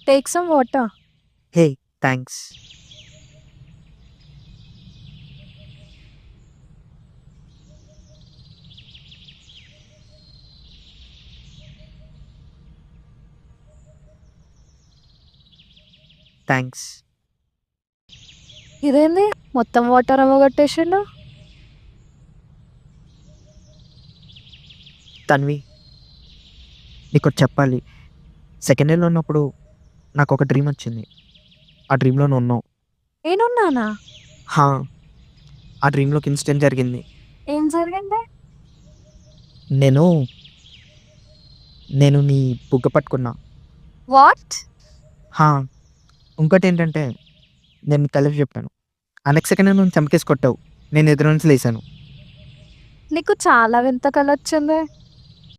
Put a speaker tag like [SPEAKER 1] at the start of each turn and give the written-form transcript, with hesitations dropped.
[SPEAKER 1] Take some water.
[SPEAKER 2] Hey, thanks. Thanks.
[SPEAKER 1] ఇదేంది మొత్తం water అవ్వగొట్టేసిండు?
[SPEAKER 2] Tanvi, నీకొకటి చెప్పాలి. సెకండ్ ఇయర్‌లో ఉన్నప్పుడు నాకొక డ్రీమ్ వచ్చింది. ఆ డ్రీమ్‌లో నువ్వున్నావు.
[SPEAKER 1] నేనున్నానా?
[SPEAKER 2] హా! ఆ డ్రీమ్‌లో ఒక ఇన్సిడెంట్ జరిగింది.
[SPEAKER 1] ఏం జరిగింది?
[SPEAKER 2] నేను నేను నీ బుగ్గ పట్టుకున్నా.
[SPEAKER 1] వాట్?
[SPEAKER 2] హా! ఇంకోటేంటంటే నేను నీకు కలిపి చెప్పాను. ఆ నెక్స్ట్ సెకండే నువ్వు చంపకేసి కొట్టావు. నేను ఎదురు నుంచి లేసాను.
[SPEAKER 1] నీకు చాలా వింత కలొచ్చిందే.